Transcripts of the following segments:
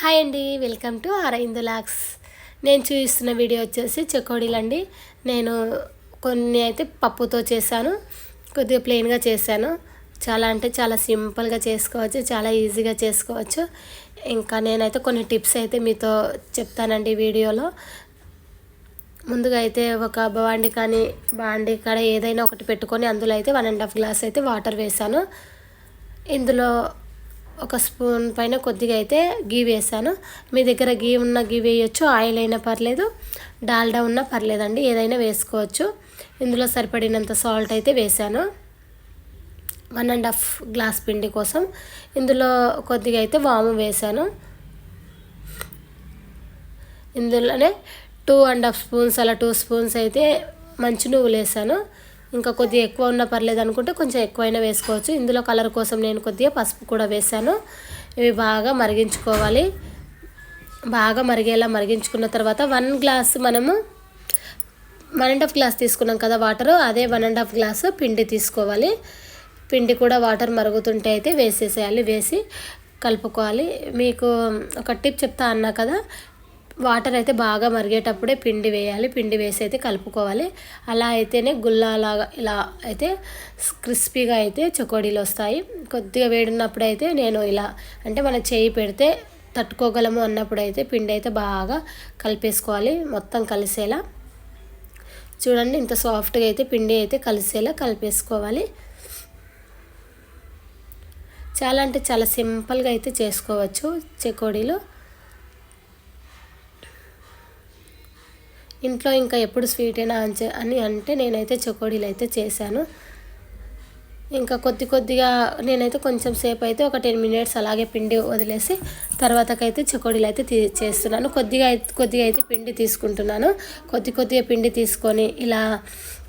Hi అండి, welcome to Arvind lakhs. నేను చూపిస్తున్న వీడియో వచ్చేసి చెకోడీలు అండి. నేను కొన్ని అయితే పప్పుతో చేశాను, కొద్దిగా ప్లెయిన్గా చేశాను. చాలా అంటే చాలా సింపుల్గా చేసుకోవచ్చు, చాలా ఈజీగా చేసుకోవచ్చు. ఇంకా నేనైతే కొన్ని టిప్స్ అయితే మీతో చెప్తానండి వీడియోలో. ముందుగా అయితే ఒక బాండి కాడ ఏదైనా ఒకటి పెట్టుకొని అందులో అయితే 1.5 గ్లాస్ అయితే వాటర్ వేసాను. ఇందులో ఒక స్పూన్ పైన కొద్దిగా అయితే గీ వేసాను. మీ దగ్గర గీ ఉన్న గీ వేయచ్చు, ఆయిల్ అయినా పర్లేదు, డాల్డా ఉన్నా పర్లేదండి, ఏదైనా వేసుకోవచ్చు. ఇందులో సరిపడినంత సాల్ట్ అయితే వేసాను 1.5 గ్లాస్ పిండి కోసం. ఇందులో కొద్దిగా అయితే వాము వేసాను. ఇందులోనే 2.5 స్పూన్స్ అలా 2 స్పూన్స్ అయితే మంచి నువ్వులు వేసాను. ఇంకా కొద్దిగా ఎక్కువ ఉన్నా పర్లేదు అనుకుంటే కొంచెం ఎక్కువైనా వేసుకోవచ్చు. ఇందులో కలర్ కోసం నేను కొద్దిగా పసుపు కూడా వేసాను. ఇవి బాగా మరిగించుకోవాలి. బాగా మరిగేలా తర్వాత 1 గ్లాస్ మనము 1.5 గ్లాస్ తీసుకున్నాం కదా వాటరు, అదే 1.5 గ్లాసు పిండి తీసుకోవాలి. పిండి కూడా వాటర్ మరుగుతుంటే అయితే వేసేసేయాలి, వేసి కలుపుకోవాలి. మీకు ఒక టిప్ చెప్తా అన్నా కదా, వాటర్ అయితే బాగా మరిగేటప్పుడే పిండి వేయాలి. పిండి వేసి అయితే కలుపుకోవాలి. అలా అయితేనే గుల్లాలాగా ఇలా అయితే క్రిస్పీగా అయితే చకోడీలు వస్తాయి. కొద్దిగా వేడినప్పుడు అయితే నేను ఇలా అంటే మన చేయి పెడితే తట్టుకోగలము అన్నప్పుడు అయితే పిండి అయితే బాగా కలిపేసుకోవాలి, మొత్తం కలిసేలా. చూడండి, ఇంత సాఫ్ట్గా అయితే పిండి అయితే కలిసేలా కలిపేసుకోవాలి. చాలా అంటే చాలా సింపుల్గా అయితే చేసుకోవచ్చు చెకోడీలు. ఇంట్లో ఇంకా ఎప్పుడు స్వీటేనా అని అంటే నేనైతే చకోడీలు అయితే చేశాను. ఇంకా కొద్దిగా నేనైతే కొంచెం సేపు అయితే ఒక 10 మినిట్స్ అలాగే పిండి వదిలేసి తర్వాతకైతే చకోడీలు అయితే చేస్తున్నాను. కొద్దిగా అయితే పిండి తీసుకుంటున్నాను. కొద్దిగా పిండి తీసుకొని ఇలా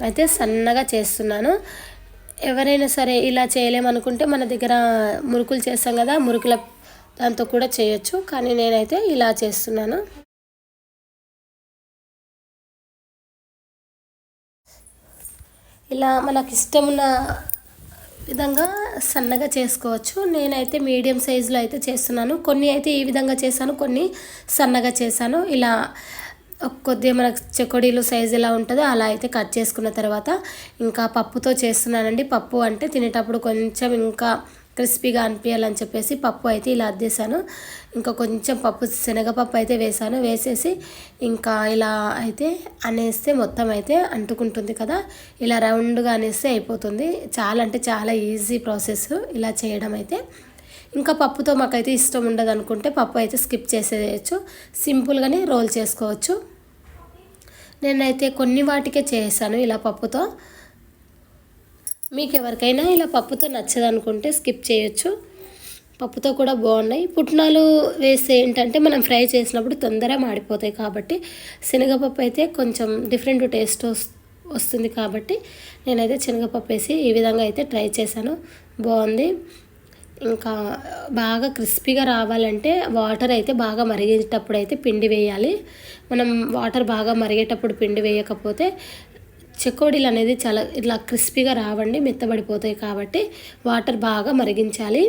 అయితే సన్నగా చేస్తున్నాను. ఎవరైనా సరే ఇలా చేయలేమనుకుంటే మన దగ్గర మురుకులు చేస్తాం కదా, మురుకుల దాంతో కూడా చేయొచ్చు, కానీ నేనైతే ఇలా చేస్తున్నాను. ఇలా మనకు ఇష్టమున్న విధంగా సన్నగా చేసుకోవచ్చు. నేనైతే మీడియం సైజులో అయితే చేస్తున్నాను. కొన్ని అయితే ఈ విధంగా చేశాను, కొన్ని సన్నగా చేశాను. ఇలా కొద్దిగా మనకు చెకోడీలు సైజు ఎలా ఉంటుందో అలా అయితే కట్ చేసుకున్న తర్వాత ఇంకా పప్పుతో చేస్తున్నానండి. పప్పు అంటే తినేటప్పుడు కొంచెం ఇంకా క్రిస్పీగా అనిపించాలని చెప్పేసి పప్పు అయితే ఇలా అద్దేశాను. ఇంకా కొంచెం శనగపప్పు అయితే వేసాను. వేసేసి ఇంకా ఇలా అయితే అనేస్తే మొత్తం అయితే అంటుకుంటుంది కదా, ఇలా రౌండ్గా అనేస్తే అయిపోతుంది. చాలా అంటే చాలా ఈజీ ప్రాసెస్ ఇలా చేయడం అయితే. ఇంకా పప్పుతో మాకైతే ఇష్టం ఉండదు అనుకుంటే పప్పు అయితే స్కిప్ చేసేయచ్చు, సింపుల్గానే రోల్ చేసుకోవచ్చు. నేనైతే కొన్ని వాటికే చేశాను ఇలా పప్పుతో. మీకు ఎవరికైనా ఇలా పప్పుతో నచ్చదనుకుంటే స్కిప్ చేయొచ్చు, పప్పుతో కూడా బాగున్నాయి. పుట్నాలు వేస్తే ఏంటంటే మనం ఫ్రై చేసినప్పుడు తొందరగా మాడిపోతాయి కాబట్టి శనగపప్పు అయితే కొంచెం డిఫరెంట్ టేస్ట్ వస్తుంది కాబట్టి నేనైతే శనగపప్పు వేసి ఈ విధంగా అయితే ట్రై చేశాను, బాగుంది. ఇంకా బాగా క్రిస్పీగా రావాలంటే వాటర్ అయితే బాగా మరిగేటప్పుడు అయితే పిండి వేయాలి. మనం వాటర్ బాగా మరిగేటప్పుడు పిండి వేయకపోతే చెకోడీలు అనేది చాలా ఇట్లా క్రిస్పీగా రావండి, మెత్తబడిపోతాయి. కాబట్టి వాటర్ బాగా మరిగించాలి.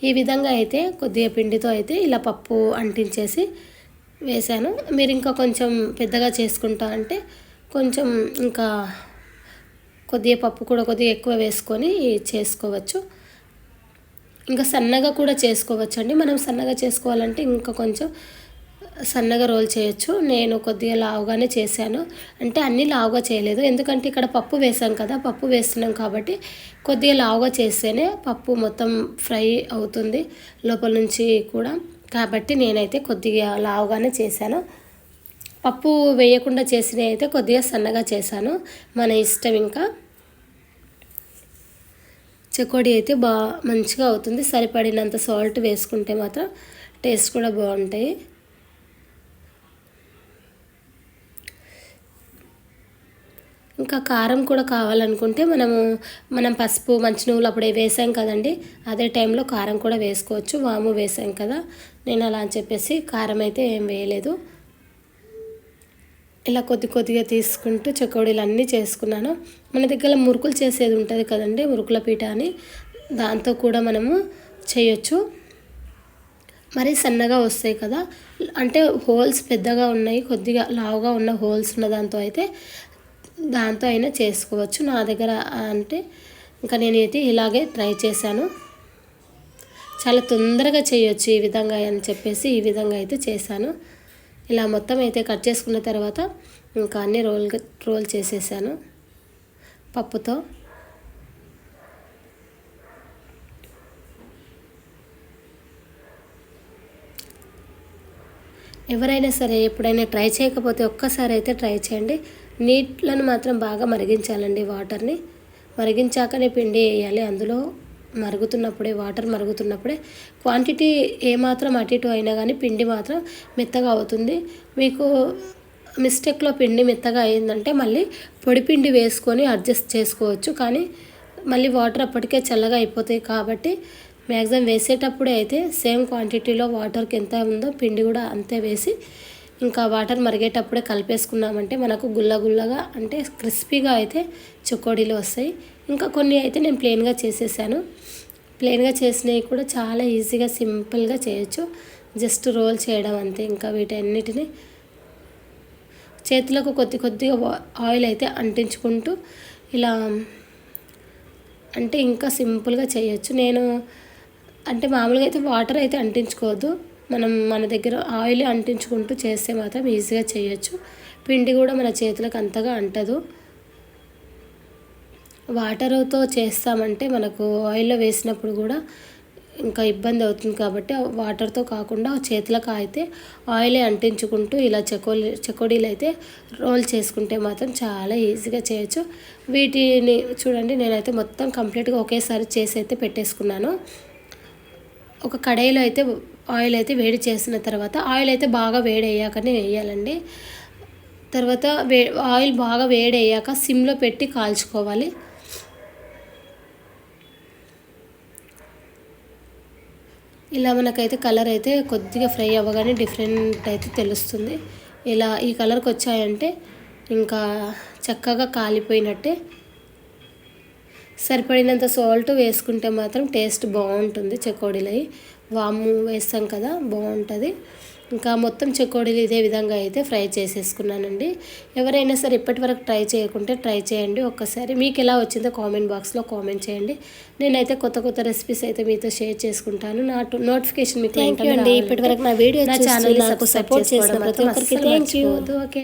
ఈ విధంగా అయితే కొద్దిగా పిండితో అయితే ఇలా పప్పు అంటించేసి వేసాను. మీరు ఇంకా కొంచెం పెద్దగా చేసుకుంటా అంటే కొంచెం ఇంకా కొద్దిగా పప్పు కూడా కొద్దిగా ఎక్కువ వేసుకొని చేసుకోవచ్చు. ఇంకా సన్నగా కూడా చేసుకోవచ్చు అండి. మనం సన్నగా చేసుకోవాలంటే ఇంకా కొంచెం సన్నగా రోల్ చేయొచ్చు. నేను కొద్దిగా లావుగానే చేశాను, అంటే అన్నీ లావుగా చేయలేదు, ఎందుకంటే ఇక్కడ పప్పు వేసాం కదా, పప్పు వేస్తున్నాం కాబట్టి కొద్దిగా లావుగా చేస్తేనే పప్పు మొత్తం ఫ్రై అవుతుంది లోపల నుంచి కూడా. కాబట్టి నేనైతే కొద్దిగా లావుగానే చేశాను. పప్పు వేయకుండా చేసినవి అయితే కొద్దిగా సన్నగా చేశాను, మన ఇష్టం. ఇంకా చెకోడీ అయితే మంచిగా అవుతుంది. సరిపడినంత సాల్ట్ వేసుకుంటే మాత్రం టేస్ట్ కూడా బాగుంటాయి. ఇంకా కారం కూడా కావాలనుకుంటే మనం పసుపు మంచి నువ్వులు అప్పుడే వేసాం కదండి, అదే టైంలో కారం కూడా వేసుకోవచ్చు. వాము వేసాం కదా, నేను అలా అని చెప్పేసి కారం అయితే ఏం వేయలేదు. ఇలా కొద్దిగా తీసుకుంటూ చెకోడీలు అన్నీ చేసుకున్నాను. మన దగ్గర మురుకులు చేసేది ఉంటుంది కదండి, మురుకుల పీట అని, దాంతో కూడా మనము చేయొచ్చు. మరి సన్నగా వస్తాయి కదా, అంటే హోల్స్ పెద్దగా ఉన్నాయి, కొద్దిగా లావుగా ఉన్న హోల్స్ ఉన్న దాంతో అయితే దాంతో అయినా చేసుకోవచ్చు. నా దగ్గర అంటే ఇంకా నేనైతే ఇలాగే ట్రై చేశాను. చాలా తొందరగా చేయొచ్చు ఈ విధంగా అని చెప్పేసి ఈ విధంగా అయితే చేశాను. ఇలా మొత్తం అయితే కట్ చేసుకున్న తర్వాత ఇంకా అన్నీ రోల్ చేసేసాను పప్పుతో. ఎవరైనా సరే ఎప్పుడైనా ట్రై చేయకపోతే ఒక్కసారి అయితే ట్రై చేయండి. నీళ్ళను మాత్రం బాగా మరిగించాలండి. వాటర్ని మరిగించాకనే పిండి వేయాలి. అందులో మరుగుతున్నప్పుడే, వాటర్ మరుగుతున్నప్పుడే క్వాంటిటీ ఏమాత్రం అటు ఇటు అయినా కానీ పిండి మాత్రం మెత్తగా అవుతుంది. మీకు మిస్టేక్లో పిండి మెత్తగా అయిందంటే మళ్ళీ పొడి పిండి వేసుకొని అడ్జస్ట్ చేసుకోవచ్చు. కానీ మళ్ళీ వాటర్ అప్పటికే చల్లగా అయిపోతాయి కాబట్టి మ్యాక్సిమం వేసేటప్పుడే అయితే సేమ్ క్వాంటిటీలో వాటర్కి ఎంత ఉందో పిండి కూడా అంతే వేసి ఇంకా వాటర్ మరిగేటప్పుడే కలిపేసుకున్నామంటే మనకు గుల్లగా అంటే క్రిస్పీగా అయితే చెకోడీలు వస్తాయి. ఇంకా కొన్ని అయితే నేను ప్లెయిన్గా చేసేసాను. ప్లెయిన్గా చేసినవి కూడా చాలా ఈజీగా సింపుల్గా చేయొచ్చు. జస్ట్ రోల్ చేయడం అంతే. ఇంకా వీటన్నిటిని చేతులకు కొద్దిగా ఆయిల్ అయితే అంటించుకుంటూ ఇలా అంటే ఇంకా సింపుల్గా చేయొచ్చు. నేను అంటే మామూలుగా అయితే వాటర్ అయితే అంటించుకోవద్దు, మనం మన దగ్గర ఆయిల్ అంటించుకుంటూ చేస్తే మాత్రం ఈజీగా చేయొచ్చు. పిండి కూడా మన చేతులకు అంతగా అంటదు. వాటర్తో చేస్తామంటే మనకు ఆయిల్లో వేసినప్పుడు కూడా ఇంకా ఇబ్బంది అవుతుంది కాబట్టి వాటర్తో కాకుండా చేతులకు అయితే ఆయిలే అంటించుకుంటూ ఇలా చెకోడీలు అయితే రోల్ చేసుకుంటే మాత్రం చాలా ఈజీగా చేయొచ్చు. వీటిని చూడండి, నేనైతే మొత్తం కంప్లీట్గా ఒకేసారి చేసి అయితే పెట్టేసుకున్నాను. ఒక కడాయిలో అయితే ఆయిల్ అయితే వేడి చేసిన తర్వాత, ఆయిల్ అయితే బాగా వేడి అయ్యాకనే వేయాలండి. తర్వాత ఆయిల్ బాగా వేడి అయ్యాక సిమ్లో పెట్టి కాల్చుకోవాలి. ఇలా మనకైతే కలర్ అయితే కొద్దిగా ఫ్రై అవ్వగానే డిఫరెంట్ అయితే తెలుస్తుంది. ఇలా ఈ కలర్కి వచ్చాయంటే ఇంకా చక్కగా కాలిపోయినట్టే. సరిపడినంత సాల్ట్ వేసుకుంటే మాత్రం టేస్ట్ బాగుంటుంది. చెకోడీలు వాము వేస్తాం కదా, బాగుంటుంది. ఇంకా మొత్తం చెకోడీలు ఇదే విధంగా అయితే ఫ్రై చేసేసుకున్నానండి. ఎవరైనా సరే ఇప్పటివరకు ట్రై చేయకుంటే ట్రై చేయండి ఒక్కసారి. మీకు ఎలా వచ్చిందో కామెంట్ బాక్స్లో కామెంట్ చేయండి. నేనైతే కొత్త రెసిపీస్ అయితే మీతో షేర్ చేసుకుంటాను. నా నోటిఫికేషన్ మీకు ఇప్పటివరకు నా వీడియో నా ఛానల్ నాకు సపోర్ట్ చేసిన ప్రతి ఒక్కరికి థ్యాంక్ యూ. ఓకే.